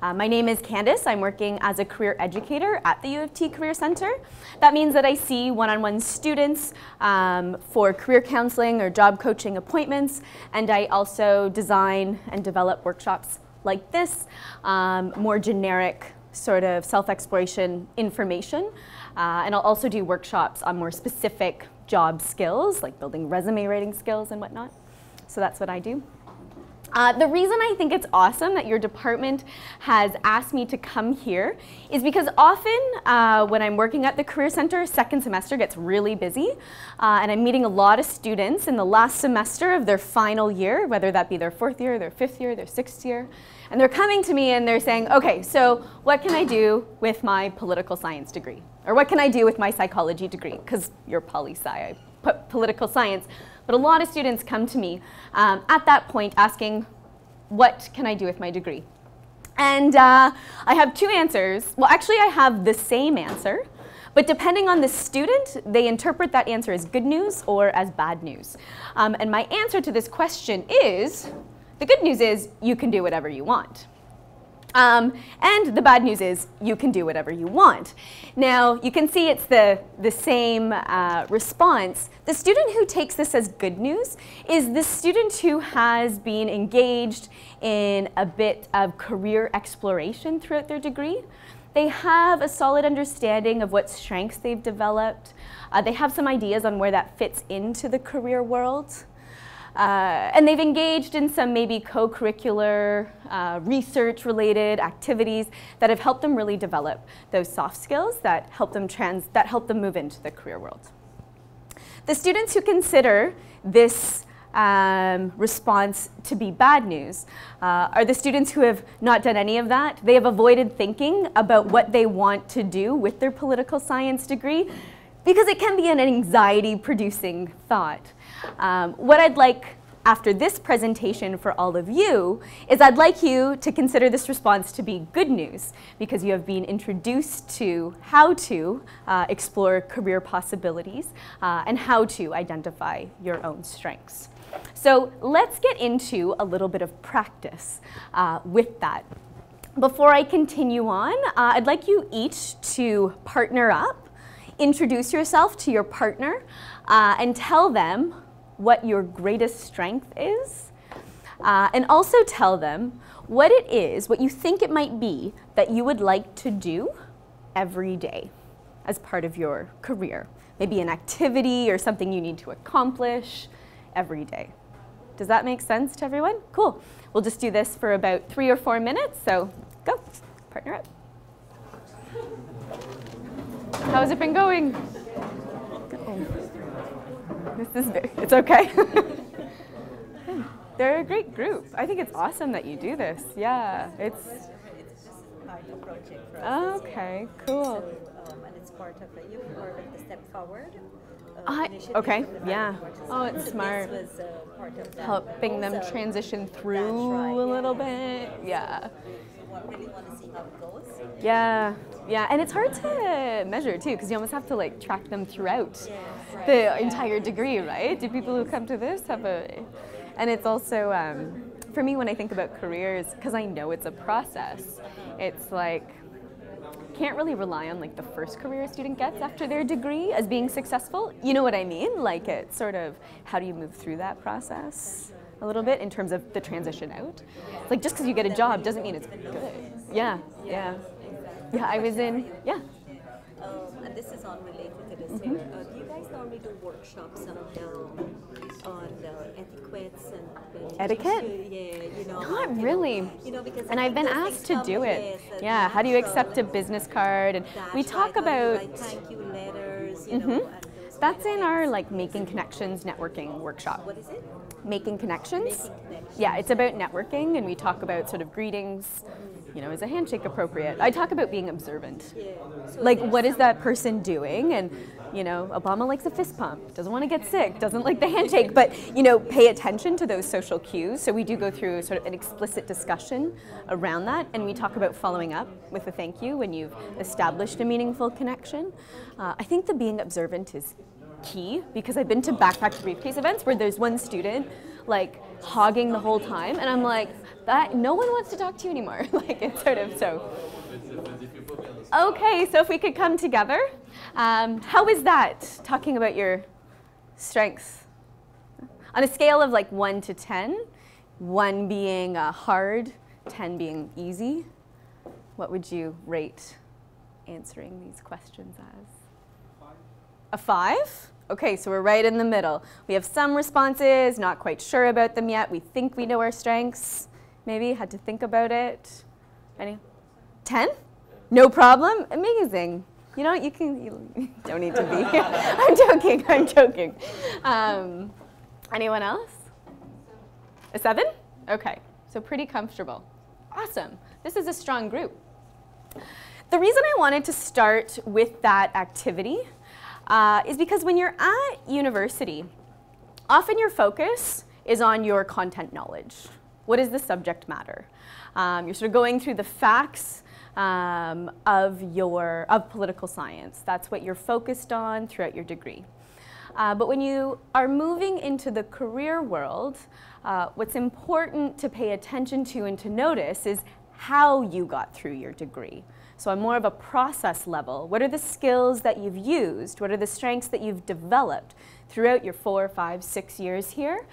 My name is Candice. I'm working as a career educator at the U of T Career Center. That means that I see one-on-one students for career counseling or job coaching appointments, and I also design and develop workshops like this, more generic sort of self-exploration information. And I'll also do workshops on more specific job skills, like building resume writing skills and whatnot. So that's what I do. The reason I think it's awesome that your department has asked me to come here is because often when I'm working at the Career Center, second semester gets really busy, and I'm meeting a lot of students in the last semester of their final year, whether that be their fourth year, their fifth year, their sixth year, and they're coming to me and they're saying, okay, so what can I do with my political science degree? Or what can I do with my psychology degree? Because you're poli-sci, I put political science. But a lot of students come to me at that point asking, what can I do with my degree? And I have two answers. Well, actually, I have the same answer. But depending on the student, they interpret that answer as good news or as bad news. And my answer to this question is, the good news is you can do whatever you want. And the bad news is you can do whatever you want. Now, you can see it's the same response. The student who takes this as good news is the student who has been engaged in a bit of career exploration throughout their degree. They have a solid understanding of what strengths they've developed. They have some ideas on where that fits into the career world. And they've engaged in some maybe co-curricular, research-related activities that have helped them really develop those soft skills that help them move into the career world. The students who consider this response to be bad news are the students who have not done any of that. They have avoided thinking about what they want to do with their political science degree because it can be an anxiety-producing thought. What I'd like after this presentation for all of you is I'd like you to consider this response to be good news because you have been introduced to how to explore career possibilities and how to identify your own strengths. So let's get into a little bit of practice with that. Before I continue on, I'd like you each to partner up, introduce yourself to your partner, and tell them what your greatest strength is, and also tell them what it is, what you think it might be that you would like to do every day as part of your career. Maybe an activity or something you need to accomplish every day. Does that make sense to everyone? Cool. We'll just do this for about 3 or 4 minutes, so go, partner up. How's it been going? It's okay. They're a great group. I think it's awesome that you do this. Yeah, it's just a pilot project for us. Okay, cool. So, and it's part of the Step Forward. Okay, yeah. Oh, it's smart. This was part of that. Helping them transition through a little bit. Yeah. Really want to see how it goes. Yeah, yeah, and it's hard to measure too, because you almost have to like track them throughout the entire degree, right? Do people who come to this have a, and it's also, for me when I think about careers, because I know it's a process, it's like, can't really rely on like the first career a student gets after their degree as being successful. You know what I mean? Like it's sort of, how do you move through that process? A little bit in terms of the transition out. It's like just because you get a job doesn't mean it's good. Yeah, yeah. Yeah, I was in, yeah. And this is unrelated to this here. Do you guys normally do workshops on etiquettes and etiquette? Yeah, you know. Not really. You know, because and I've been asked to do it. Yeah, how do you accept a business card? And we talk about thank you letters, you know. That's in our like Making Connections networking workshop. What is it? Making Connections. Yeah, it's about networking, and we talk about sort of greetings. You know, is a handshake appropriate? I talk about being observant. Yeah. So like, what is that person doing? And, you know, Obama likes a fist pump, doesn't want to get sick, doesn't like the handshake, but, you know, pay attention to those social cues. So we do go through sort of an explicit discussion around that, and we talk about following up with a thank you when you've established a meaningful connection. I think the being observant is key, because I've been to backpack to briefcase events where there's one student like hogging the whole time, and I'm like, that no one wants to talk to you anymore. Like, it's sort of so. Okay, so if we could come together. How is that, talking about your strengths? On a scale of like 1 to 10, 1 being hard, 10 being easy, what would you rate answering these questions as? 5. A 5? Okay, so we're right in the middle. We have some responses, not quite sure about them yet. We think we know our strengths. Maybe had to think about it. Any? 10? No problem? Amazing. You know, you don't need to be. I'm joking. Anyone else? A 7? Okay, so pretty comfortable. Awesome. This is a strong group. The reason I wanted to start with that activity is because when you're at university, often your focus is on your content knowledge. What is the subject matter? You're sort of going through the facts of political science. That's what you're focused on throughout your degree. But when you are moving into the career world, what's important to pay attention to and to notice is how you got through your degree. So on more of a process level, what are the skills that you've used? What are the strengths that you've developed throughout your 4, 5, 6 years here?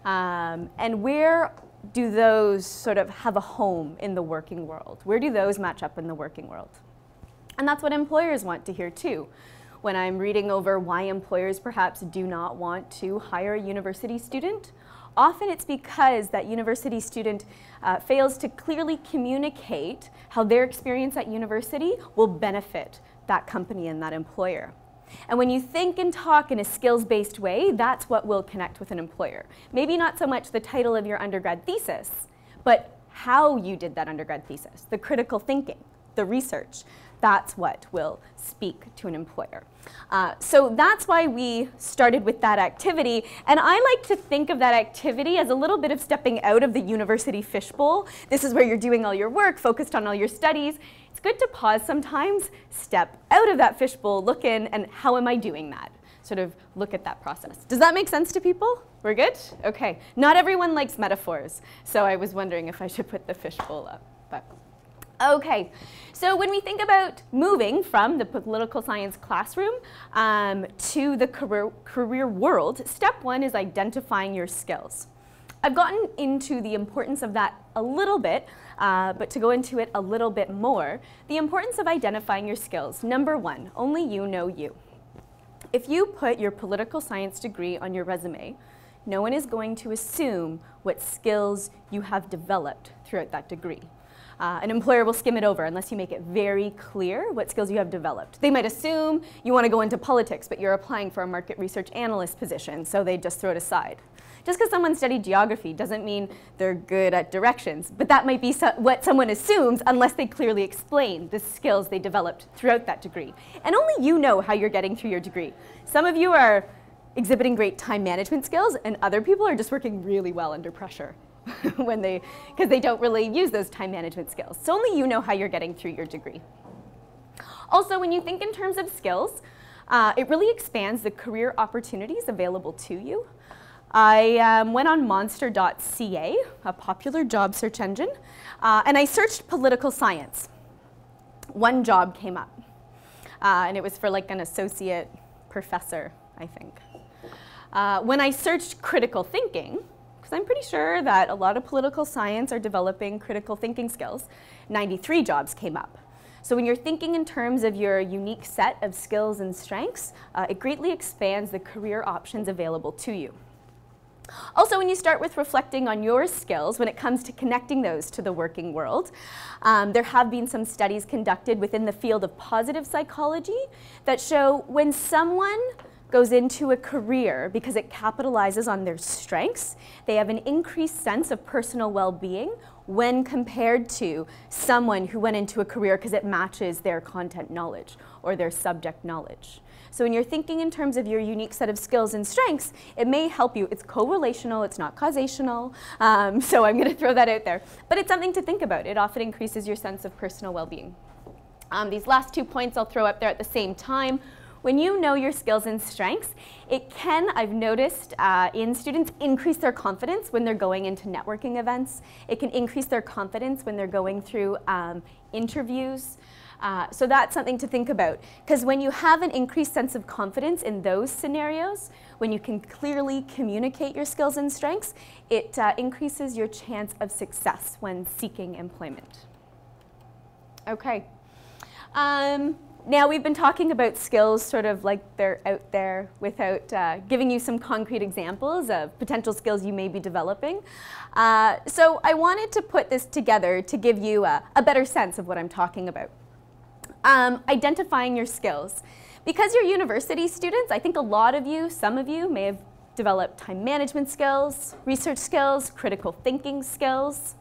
And where do those sort of have a home in the working world? Where do those match up in the working world? And that's what employers want to hear too. When I'm reading over why employers perhaps do not want to hire a university student, often it's because that university student fails to clearly communicate how their experience at university will benefit that company and that employer. And when you think and talk in a skills-based way, that's what will connect with an employer. Maybe not so much the title of your undergrad thesis, but how you did that undergrad thesis, the critical thinking, the research. That's what will speak to an employer. So that's why we started with that activity. And I like to think of that activity as a little bit of stepping out of the university fishbowl. This is where you're doing all your work, focused on all your studies. It's good to pause sometimes, step out of that fishbowl, look in, and how am I doing that? Sort of look at that process. Does that make sense to people? We're good? Okay. Not everyone likes metaphors, so I was wondering if I should put the fishbowl up. But okay, so when we think about moving from the political science classroom to the career world, step 1 is identifying your skills. I've gotten into the importance of that a little bit, but to go into it a little bit more, the importance of identifying your skills. Number 1, only you know you. If you put your political science degree on your resume, no one is going to assume what skills you have developed throughout that degree. An employer will skim it over unless you make it very clear what skills you have developed. They might assume you want to go into politics, but you're applying for a market research analyst position, so they just throw it aside. Just because someone studied geography doesn't mean they're good at directions, but that might be what someone assumes unless they clearly explain the skills they developed throughout that degree. And only you know how you're getting through your degree. Some of you are exhibiting great time management skills, and other people are just working really well under pressure because they don't really use those time management skills. So only you know how you're getting through your degree. Also, when you think in terms of skills, it really expands the career opportunities available to you. I went on monster.ca, a popular job search engine, and I searched political science. One job came up, and it was for like an associate professor, I think. When I searched critical thinking, because I'm pretty sure that a lot of political science are developing critical thinking skills, 93 jobs came up. So when you're thinking in terms of your unique set of skills and strengths, it greatly expands the career options available to you. Also, when you start with reflecting on your skills when it comes to connecting those to the working world, there have been some studies conducted within the field of positive psychology that show when someone goes into a career because it capitalizes on their strengths, they have an increased sense of personal well-being when compared to someone who went into a career because it matches their content knowledge or their subject knowledge. So when you're thinking in terms of your unique set of skills and strengths, it may help you. It's correlational, it's not causational, so I'm going to throw that out there. But it's something to think about. It often increases your sense of personal well-being. These last 2 points I'll throw up there at the same time. when you know your skills and strengths, it can, I've noticed in students, increase their confidence when they're going into networking events. It can increase their confidence when they're going through interviews. So that's something to think about, because when you have an increased sense of confidence in those scenarios, when you can clearly communicate your skills and strengths, it increases your chance of success when seeking employment. Okay. Now we've been talking about skills sort of like they're out there without giving you some concrete examples of potential skills you may be developing. So I wanted to put this together to give you a better sense of what I'm talking about. Identifying your skills. Because you're university students, I think a lot of you, some of you, may have developed time management skills, research skills, critical thinking skills.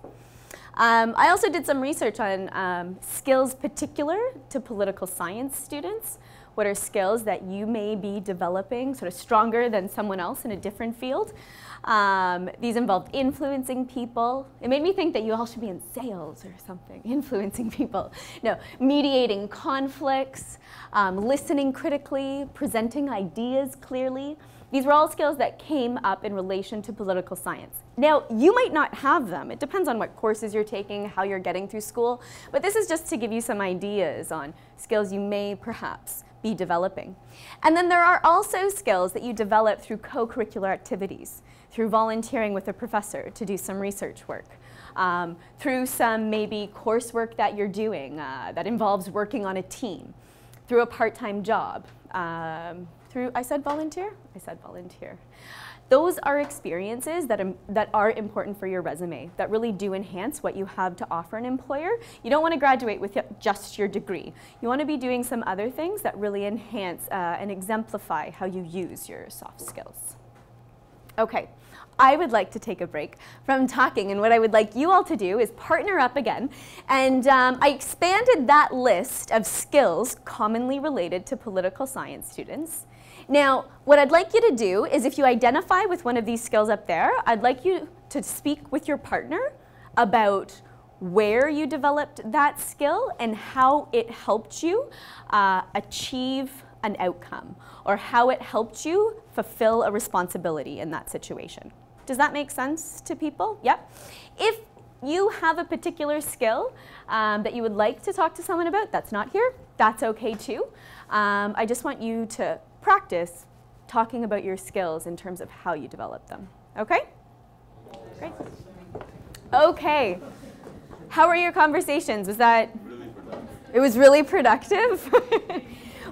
I also did some research on skills particular to political science students. What are skills that you may be developing sort of stronger than someone else in a different field? These involved influencing people. It made me think that you all should be in sales or something, influencing people. No, mediating conflicts, listening critically, presenting ideas clearly. These were all skills that came up in relation to political science. Now, you might not have them. It depends on what courses you're taking, how you're getting through school. But this is just to give you some ideas on skills you may perhaps be developing. And then there are also skills that you develop through co-curricular activities, through volunteering with a professor to do some research work, through some maybe coursework that you're doing that involves working on a team, through a part-time job, I said volunteer? I said volunteer. Those are experiences that are important for your resume, that really do enhance what you have to offer an employer. You don't want to graduate with just your degree. You want to be doing some other things that really enhance and exemplify how you use your soft skills. Okay, I would like to take a break from talking, and what I would like you all to do is partner up again. And I expanded that list of skills commonly related to political science students. Now, what I'd like you to do is, if you identify with one of these skills up there, I'd like you to speak with your partner about where you developed that skill and how it helped you achieve an outcome, or how it helped you fulfill a responsibility in that situation. Does that make sense to people? Yep. If you have a particular skill that you would like to talk to someone about that's not here, that's okay too. I just want you to practice talking about your skills in terms of how you develop them. Okay? Great. Okay. How were your conversations? Was that? Really productive. It was really productive?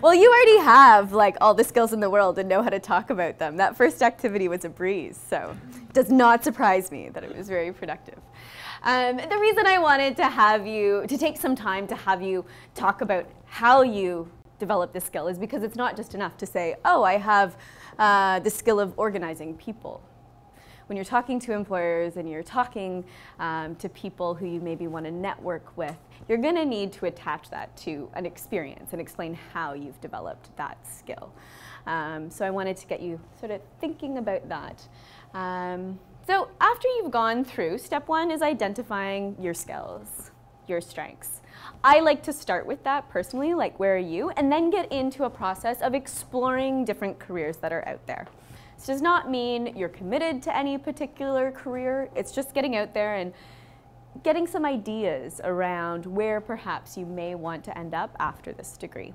Well, you already have like all the skills in the world and know how to talk about them. That first activity was a breeze, so it does not surprise me that it was very productive. The reason I wanted to have you, to take some time to have you talk about how you develop this skill is because it's not just enough to say, oh, I have the skill of organizing people. When you're talking to employers and you're talking to people who you maybe want to network with, you're going to need to attach that to an experience and explain how you've developed that skill. So I wanted to get you sort of thinking about that. So after you've gone through, step one is identifying your skills, your strengths. I like to start with that personally, like where are you, and then get into a process of exploring different careers that are out there. This does not mean you're committed to any particular career. It's just getting out there and getting some ideas around where perhaps you may want to end up after this degree.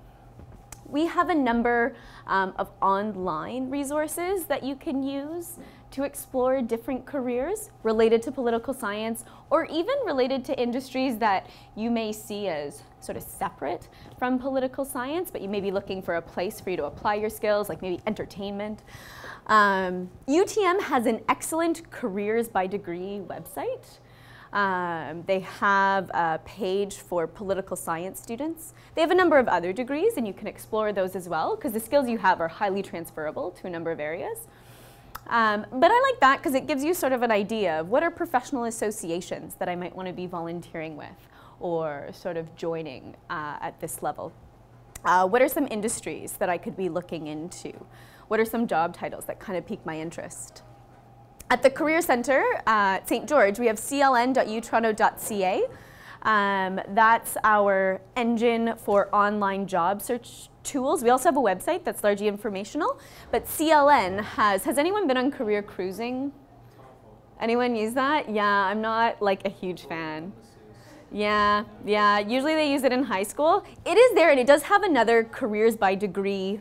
We have a number of online resources that you can use to explore different careers related to political science, or even related to industries that you may see as sort of separate from political science, but you may be looking for a place for you to apply your skills, like maybe entertainment. UTM has an excellent careers by degree website. They have a page for political science students. They have a number of other degrees, and you can explore those as well, because the skills you have are highly transferable to a number of areas. But I like that because it gives you sort of an idea of what are professional associations that I might want to be volunteering with or sort of joining at this level. What are some industries that I could be looking into? What are some job titles that kind of pique my interest? At the Career Centre at St. George, we have cln.utoronto.ca. That's our engine for online job search tools. We also have a website that's largely informational, but CLN has anyone been on Career Cruising? Anyone use that? Yeah, I'm not like a huge fan. Yeah, usually they use it in high school. It is there, and it does have another careers by degree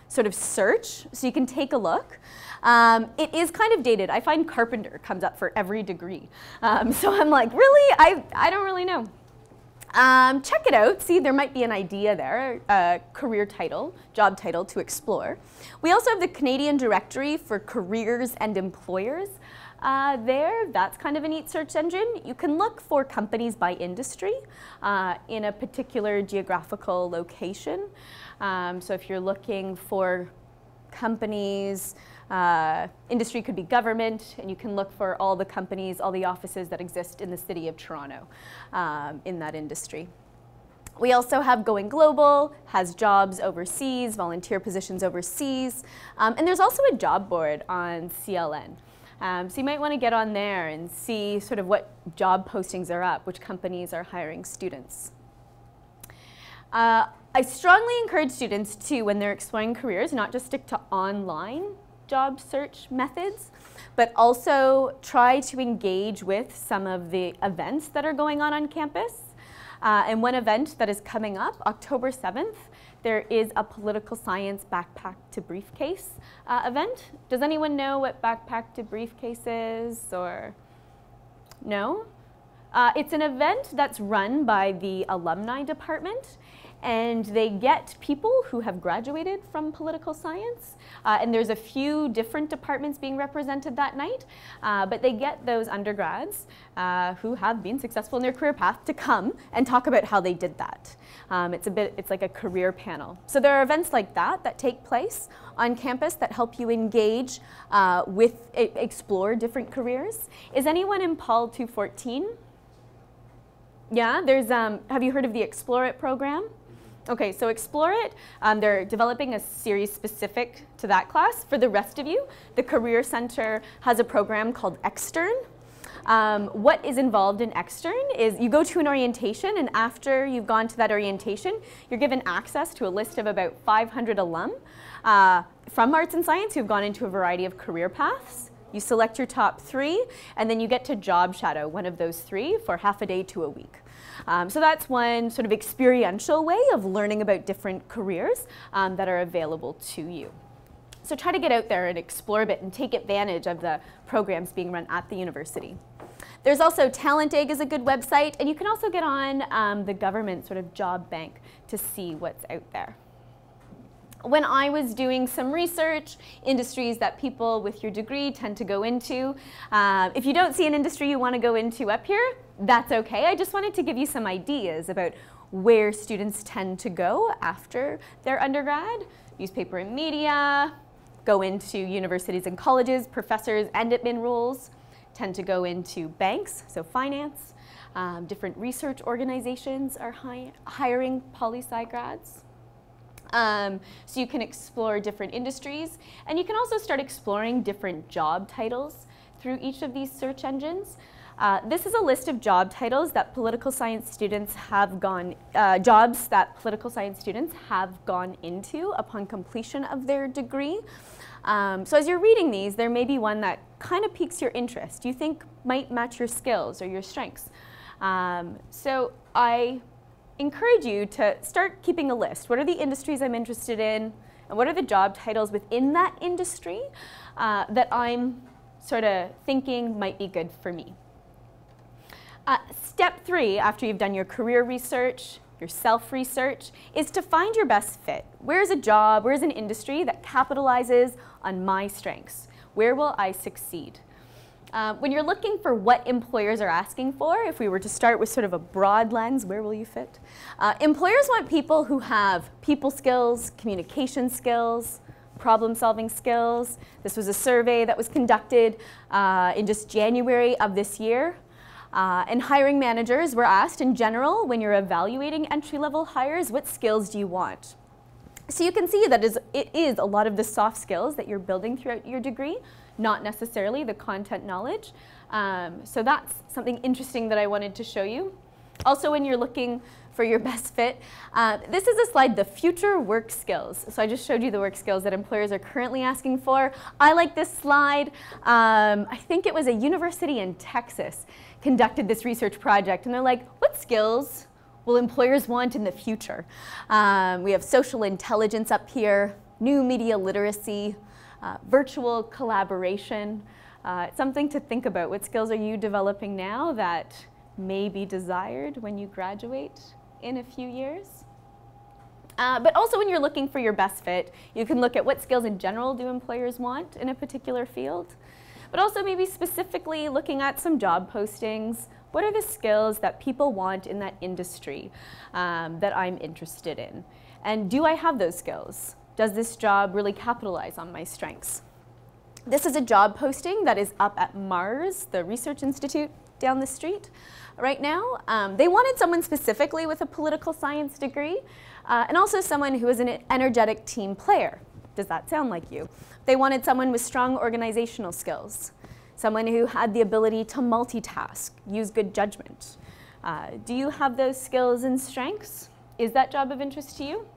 sort of search, so you can take a look. It is kind of dated. I find carpenter comes up for every degree. So I'm like, really? I don't really know. Check it out. See, there might be an idea there, a career title, job title to explore. We also have the Canadian Directory for Careers and Employers. That's kind of a neat search engine. You can look for companies by industry in a particular geographical location. So if you're looking for companies, industry could be government, and you can look for all the companies, all the offices that exist in the city of Toronto in that industry. We also have Going Global, has jobs overseas, volunteer positions overseas, and there's also a job board on CLN. So you might want to get on there and see sort of what job postings are up, which companies are hiring students. I strongly encourage students to, when they're exploring careers, not just stick to online job search methods, but also try to engage with some of the events that are going on campus. And one event that is coming up, October 7th, there is a political science backpack to briefcase event. Does anyone know what backpack to briefcase is, or no? It's an event that's run by the alumni department, and they get people who have graduated from political science, and there's a few different departments being represented that night, but they get those undergrads who have been successful in their career path to come and talk about how they did that. It's like a career panel. So there are events like that that take place on campus that help you engage explore different careers. Is anyone in POL 214? Yeah, have you heard of the Explore It program? Okay, so Explore It, they're developing a series specific to that class. For the rest of you, the Career Center has a program called Extern. What is involved in Extern is you go to an orientation, and after you've gone to that orientation, you're given access to a list of about 500 alum from arts and science who've gone into a variety of career paths. You select your top 3, and then you get to job shadow one of those 3 for half a day to a week. So that's one sort of experiential way of learning about different careers that are available to you. So try to get out there and explore a bit and take advantage of the programs being run at the university. There's also Talent Egg is a good website, and you can also get on the government sort of job bank to see what's out there. When I was doing some research, industries that people with your degree tend to go into, if you don't see an industry you want to go into up here, that's okay. I just wanted to give you some ideas about where students tend to go after their undergrad. Newspaper and media, go into universities and colleges, professors and admin roles, tend to go into banks, so finance. Different research organizations are hiring poli-sci grads. So you can explore different industries, and you can also start exploring different job titles through each of these search engines. This is a list of job titles that political science students have jobs that political science students have gone into upon completion of their degree. So as you're reading these, there may be one that kind of piques your interest, you think might match your skills or your strengths. So I encourage you to start keeping a list. What are the industries I'm interested in, and what are the job titles within that industry that I'm sort of thinking might be good for me. Step 3, after you've done your career research, your self-research, is to find your best fit. Where's a job, where's an industry that capitalizes on my strengths? Where will I succeed? When you're looking for what employers are asking for, if we were to start with sort of a broad lens, where will you fit? Employers want people who have people skills, communication skills, problem-solving skills. This was a survey that was conducted in just January of this year. And hiring managers were asked, in general, when you're evaluating entry-level hires, what skills do you want? So you can see that it is a lot of the soft skills that you're building throughout your degree, not necessarily the content knowledge. So that's something interesting that I wanted to show you. Also, when you're looking for your best fit. This is a slide, the future work skills. So I just showed you the work skills that employers are currently asking for. I like this slide. I think it was a university in Texas conducted this research project, and they're like, what skills will employers want in the future? We have social intelligence up here, new media literacy, virtual collaboration. It's something to think about. What skills are you developing now that may be desired when you graduate in a few years? But also when you're looking for your best fit, you can look at what skills in general do employers want in a particular field, but also maybe specifically looking at some job postings. What are the skills that people want in that industry that I'm interested in? And do I have those skills? Does this job really capitalize on my strengths? This is a job posting that is up at Mars, the research institute down the street right now. They wanted someone specifically with a political science degree and also someone who is an energetic team player. Does that sound like you? They wanted someone with strong organizational skills, someone who had the ability to multitask, use good judgment. Do you have those skills and strengths? Is that job of interest to you?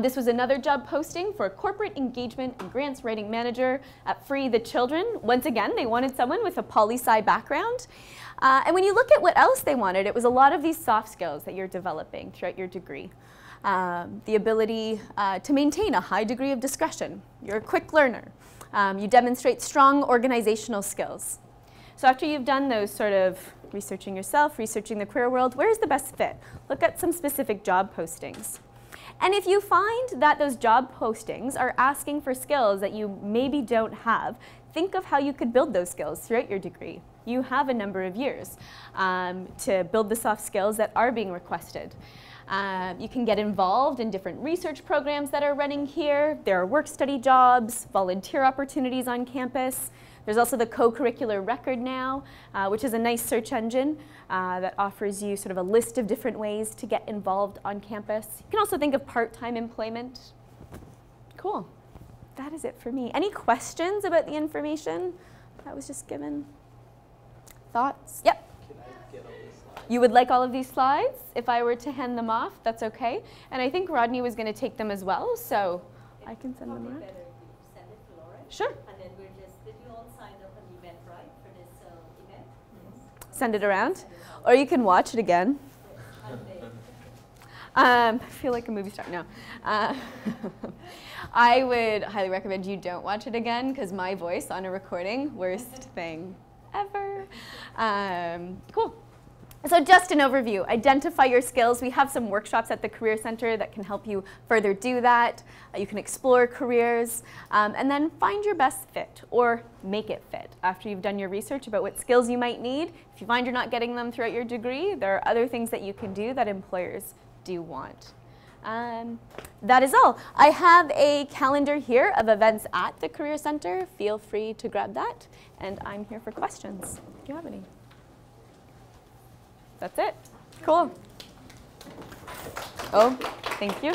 This was another job posting for a corporate engagement and grants writing manager at Free the Children. Once again, they wanted someone with a poli-sci background. And when you look at what else they wanted, it was a lot of these soft skills that you're developing throughout your degree. The ability to maintain a high degree of discretion. You're a quick learner. You demonstrate strong organizational skills. So after you've done those sort of researching yourself, researching the career world, where's the best fit? Look at some specific job postings. And if you find that those job postings are asking for skills that you maybe don't have, think of how you could build those skills throughout your degree. You have a number of years to build the soft skills that are being requested. You can get involved in different research programs that are running here. There are work-study jobs, volunteer opportunities on campus. There's also the co-curricular record now, which is a nice search engine that offers you sort of a list of different ways to get involved on campus. You can also think of part-time employment. Cool. That is it for me. Any questions about the information that was just given? Thoughts? Yep. Can I get all these slides? You would like all of these slides? If I were to hand them off, that's okay. And I think Rodney was going to take them as well, so I can send them around. Better if you send it to Lauren. Sure. And then did you all sign up an Eventbrite for this event? Yes. Send it around. Or you can watch it again. I feel like a movie star. No. I would highly recommend you don't watch it again because my voice on a recording, worst thing ever. Cool. So just an overview, identify your skills. We have some workshops at the Career Center that can help you further do that. You can explore careers and then find your best fit or make it fit after you've done your research about what skills you might need. If you find you're not getting them throughout your degree, there are other things that you can do that employers do want. That is all. I have a calendar here of events at the Career Center. Feel free to grab that, and I'm here for questions. Do you have any? That's it. Cool. Oh, thank you.